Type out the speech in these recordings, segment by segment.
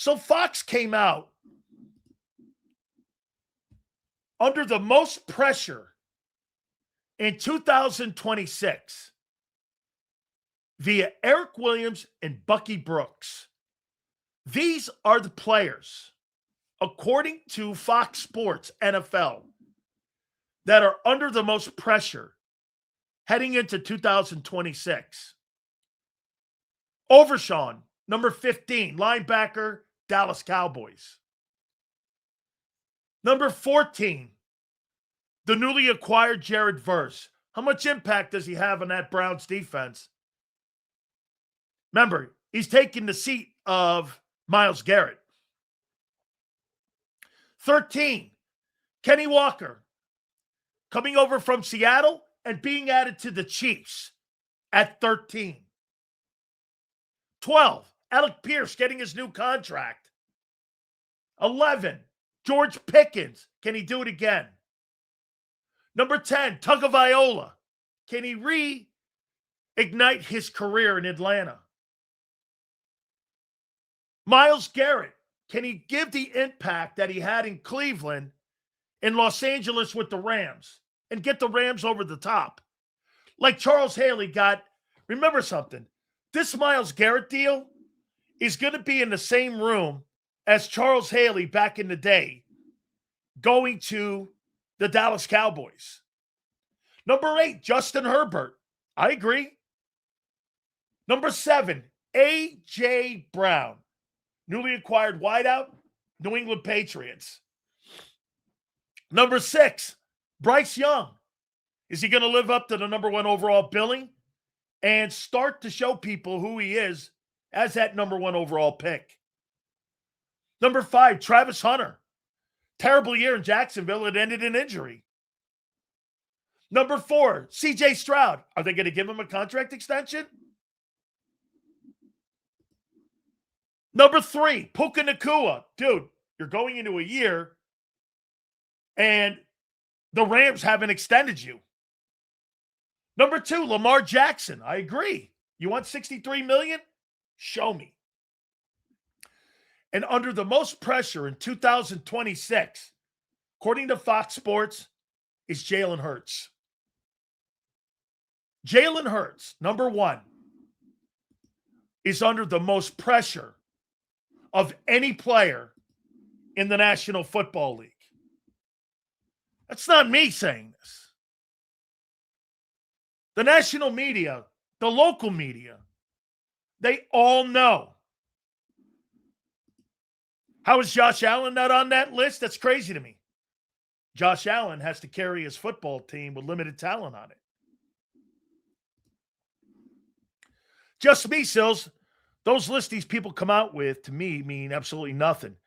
So Fox came out under the most pressure in 2026 via Eric Williams and Bucky Brooks. These are the players, according to Fox Sports NFL, that are under the most pressure heading into 2026. Overshawn, number 15, linebacker, Dallas Cowboys. Number 14, the newly acquired Jared Verse. How much impact does he have on that Browns defense? Remember, he's taking the seat of Myles Garrett. 13, Kenny Walker, coming over from Seattle and being added to the Chiefs at 13. 12, Alec Pierce getting his new contract. 11, George Pickens. Can he do it again? Number 10, Tagovailoa. Can he reignite his career in Atlanta? Myles Garrett. Can he give the impact that he had in Cleveland, in Los Angeles with the Rams, and get the Rams over the top? Like Charles Haley got, remember something, this Myles Garrett deal is going to be in the same room as Charles Haley back in the day going to the Dallas Cowboys. Number 8, Justin Herbert. I agree. Number 7, A.J. Brown, newly acquired wideout, New England Patriots. Number 6, Bryce Young. Is he going to live up to the number 1 overall billing and start to show people who he is as that number 1 overall pick? Number 5, Travis Hunter. Terrible year in Jacksonville. It ended in injury. Number 4, C.J. Stroud. Are they going to give him a contract extension? Number 3, Puka Nacua. Dude, you're going into a year and the Rams haven't extended you. Number 2, Lamar Jackson. I agree. You want $63 million? Show me. And under the most pressure in 2026, according to Fox Sports, is Jalen Hurts. Jalen Hurts, number 1, is under the most pressure of any player in the National Football League. That's not me saying this. The national media, the local media, they all know. How is Josh Allen not on that list? That's crazy to me. Josh Allen has to carry his football team with limited talent on it. Just me, Sills. Those lists these people come out with, to me, mean absolutely nothing.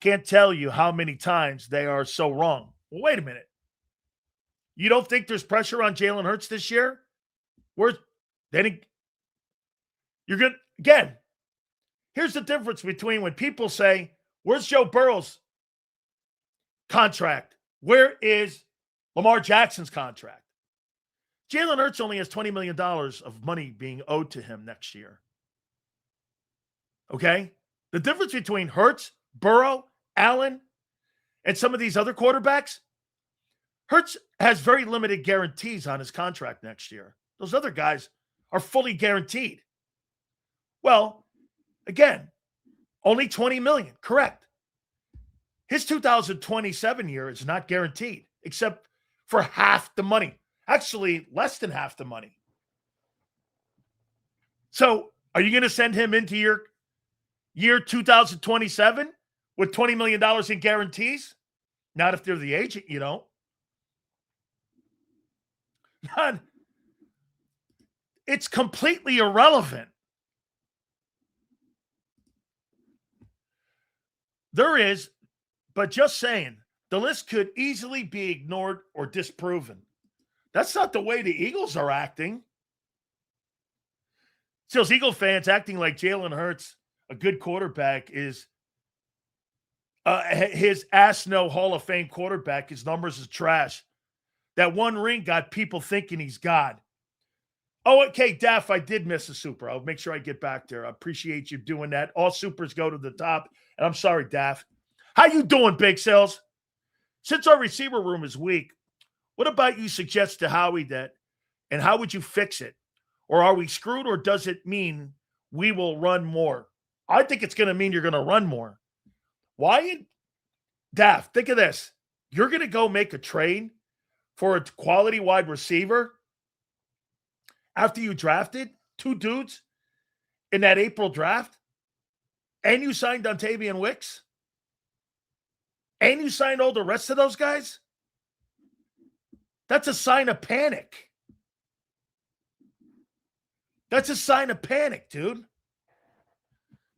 Can't tell you how many times they are so wrong. Well, wait a minute. You don't think there's pressure on Jalen Hurts this year? You're going to, again, here's the difference between when people say, where's Joe Burrow's contract? Where is Lamar Jackson's contract? Jalen Hurts only has $20 million of money being owed to him next year. Okay? The difference between Hurts, Burrow, Allen, and some of these other quarterbacks, Hurts has very limited guarantees on his contract next year. Those other guys are fully guaranteed. Well, again, only $20 million, correct. His 2027 year is not guaranteed, except for half the money. Actually, less than half the money. So, are you going to send him into your year 2027 with $20 million in guarantees? Not if they're the agent, you don't. None. It's completely irrelevant. There is, but just saying, the list could easily be ignored or disproven. That's not the way the Eagles are acting. So, as Eagle fans acting like Jalen Hurts, a good quarterback, is his ass-no Hall of Fame quarterback. His numbers is trash. That one ring got people thinking he's God. Oh, okay, Daff, I did miss a super. I'll make sure I get back there. I appreciate you doing that. All supers go to the top. And I'm sorry, Daff. How you doing, Big Sales? Since our receiver room is weak, what about you suggest to Howie that, and how would you fix it? Or are we screwed, or does it mean we will run more? I think it's going to mean you're going to run more. Why? Daff, think of this. You're going to go make a trade for a quality wide receiver after you drafted 2 dudes in that April draft, and you signed Dontavian Wicks, and you signed all the rest of those guys? That's a sign of panic. That's a sign of panic, dude.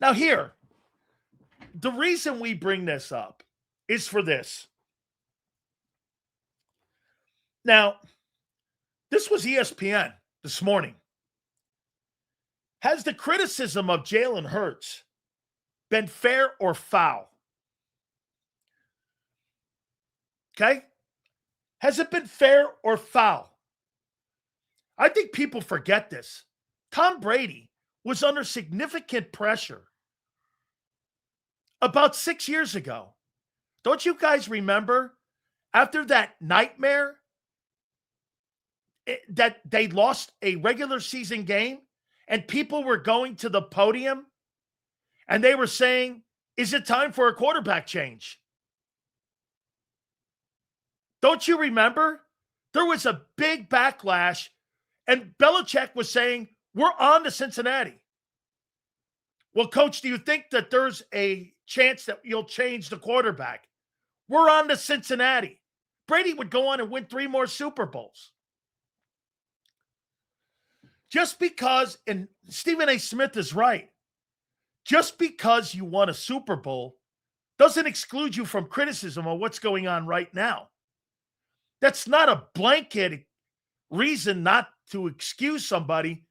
Now here, the reason we bring this up is for this. Now, this was ESPN this morning. Has the criticism of Jalen Hurts been fair or foul? Okay? Has it been fair or foul? I think people forget this. Tom Brady was under significant pressure about 6 years ago. Don't you guys remember after that nightmare that they lost a regular season game and people were going to the podium and they were saying, is it time for a quarterback change? Don't you remember? There was a big backlash and Belichick was saying, we're on to Cincinnati. Well, Coach, do you think that there's a chance that you'll change the quarterback? We're on to Cincinnati. Brady would go on and win 3 more Super Bowls. Just because, and Stephen A. Smith is right, just because you won a Super Bowl doesn't exclude you from criticism of what's going on right now. That's not a blanket reason not to excuse somebody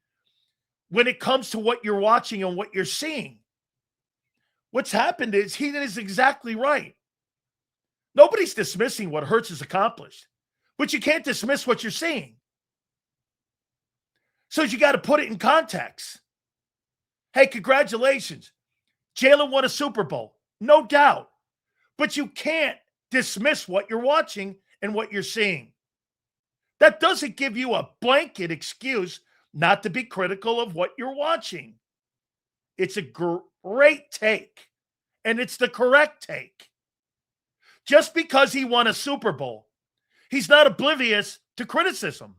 when it comes to what you're watching and what you're seeing. What's happened is he is exactly right. Nobody's dismissing what Hurts has accomplished, but you can't dismiss what you're seeing. So you got to put it in context. Hey, congratulations. Jalen won a Super Bowl. No doubt. But you can't dismiss what you're watching and what you're seeing. That doesn't give you a blanket excuse not to be critical of what you're watching. It's a great take, and it's the correct take. Just because he won a Super Bowl, he's not oblivious to criticism.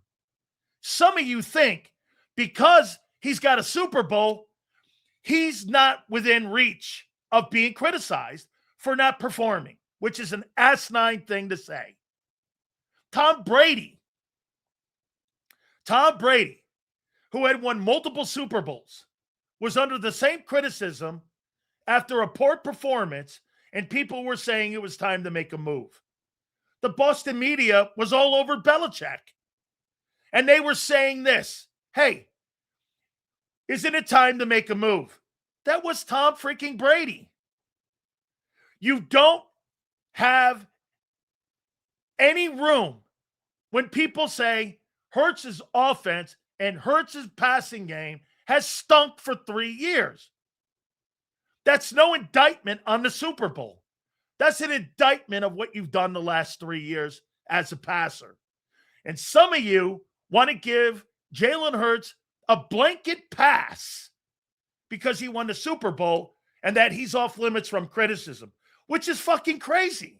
Some of you think because he's got a Super Bowl, he's not within reach of being criticized for not performing, which is an asinine thing to say. Tom Brady, who had won multiple Super Bowls, was under the same criticism after a poor performance, and people were saying it was time to make a move. The Boston media was all over Belichick, and they were saying this, hey, isn't it time to make a move? That was Tom freaking Brady. You don't have any room when people say Hurts' offense and Hurts' passing game has stunk for 3 years. That's no indictment on the Super Bowl. That's an indictment of what you've done the last 3 years as a passer. And some of you want to give Jalen Hurts a blanket pass because he won the Super Bowl and that he's off limits from criticism, which is fucking crazy.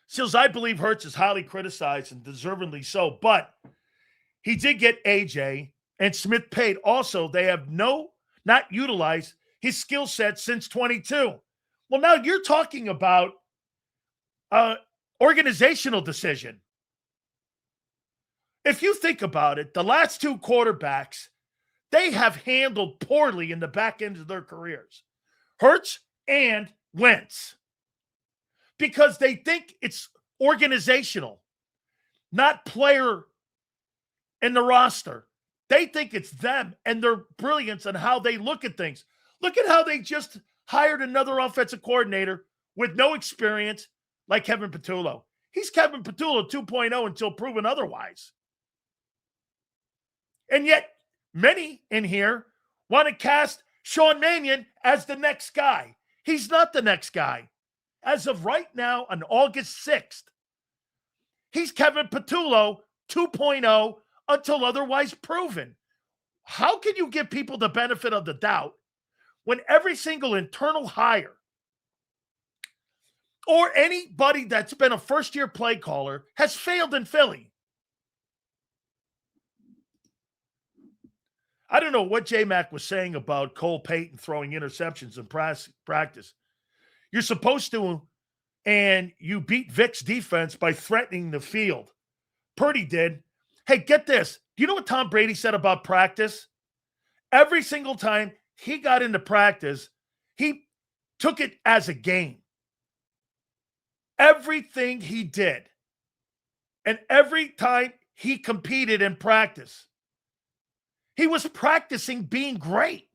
Seals, I believe Hurts is highly criticized and deservedly so, but he did get AJ and Smith paid. Also, they have not utilized his skill set since 22. Well, now you're talking about organizational decision. If you think about it, the last 2 quarterbacks, they have handled poorly in the back end of their careers. Hurts and Wentz. Because they think it's organizational, not player in the roster. They think it's them and their brilliance and how they look at things. Look at how they just hired another offensive coordinator with no experience like Kevin Patullo. He's Kevin Petula 2.0 until proven otherwise. And yet, many in here want to cast Sean Mannion as the next guy. He's not the next guy. As of right now, on August 6th, he's Kevin Petula 2.0 until otherwise proven. How can you give people the benefit of the doubt when every single internal hire or anybody that's been a first-year play caller has failed in Philly? I don't know what J-Mac was saying about Cole Payton throwing interceptions in practice. You're supposed to, and you beat Vic's defense by threatening the field. Purdy did. Hey, get this. Do you know what Tom Brady said about practice? Every single time he got into practice, he took it as a game. Everything he did. And every time he competed in practice, he was practicing being great.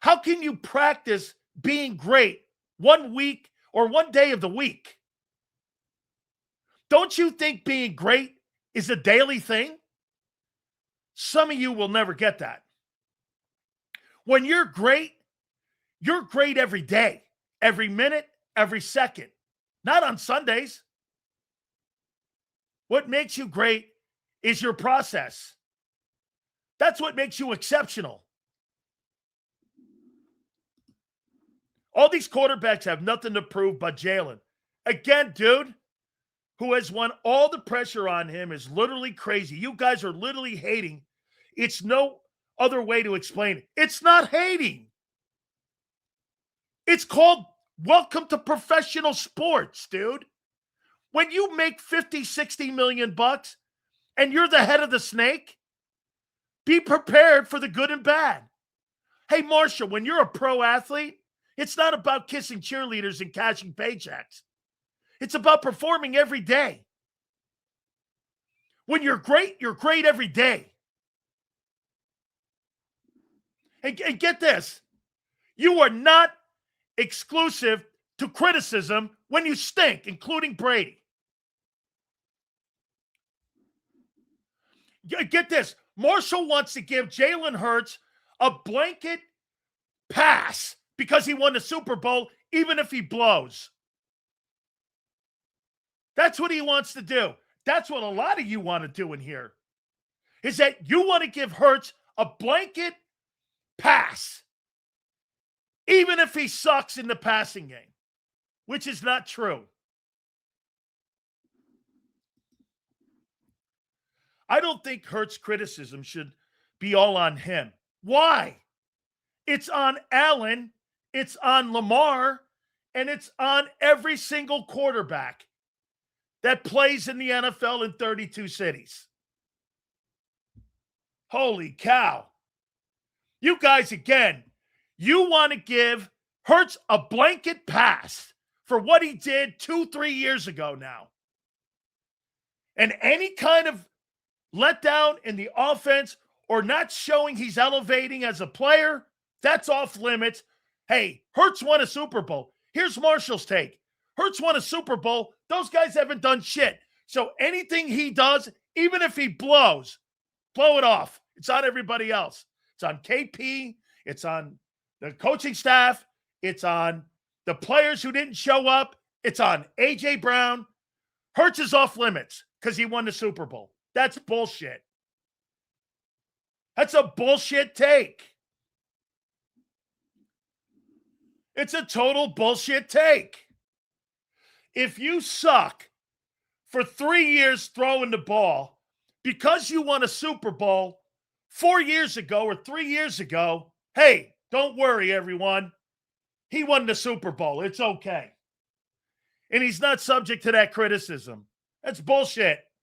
How can you practice being great 1 week or 1 day of the week? Don't you think being great is a daily thing? Some of you will never get that. When you're great every day, every minute, every second, not on Sundays. What makes you great is your process. That's what makes you exceptional. All these quarterbacks have nothing to prove but Jalen. Again, dude, who has won all the pressure on him is literally crazy. You guys are literally hating. It's no other way to explain it. It's not hating. It's called welcome to professional sports, dude. When you make 50, 60 million bucks and you're the head of the snake, be prepared for the good and bad. Hey, Marshall, when you're a pro athlete, it's not about kissing cheerleaders and cashing paychecks. It's about performing every day. When you're great every day. And get this, you are not exclusive to criticism when you stink, including Brady. Get this, Marshall wants to give Jalen Hurts a blanket pass because he won the Super Bowl, even if he blows. That's what he wants to do. That's what a lot of you want to do in here, is that you want to give Hurts a blanket pass, even if he sucks in the passing game, which is not true. I don't think Hurts' criticism should be all on him. Why? It's on Allen, it's on Lamar, and it's on every single quarterback that plays in the NFL in 32 cities. Holy cow. You guys, again, you want to give Hurts a blanket pass for what he did 2-3 years ago now. And any kind of letdown in the offense or not showing he's elevating as a player, that's off limits. Hey, Hurts won a Super Bowl. Here's Marshall's take. Hurts won a Super Bowl. Those guys haven't done shit. So anything he does, even if he blows, blow it off. It's on everybody else. It's on KP. It's on the coaching staff. It's on the players who didn't show up. It's on A.J. Brown. Hurts is off limits because he won the Super Bowl. That's bullshit. That's a bullshit take. It's a total bullshit take. If you suck for 3 years throwing the ball because you won a Super Bowl 4 years ago or 3 years ago, hey, don't worry, everyone. He won the Super Bowl. It's okay. And he's not subject to that criticism. That's bullshit.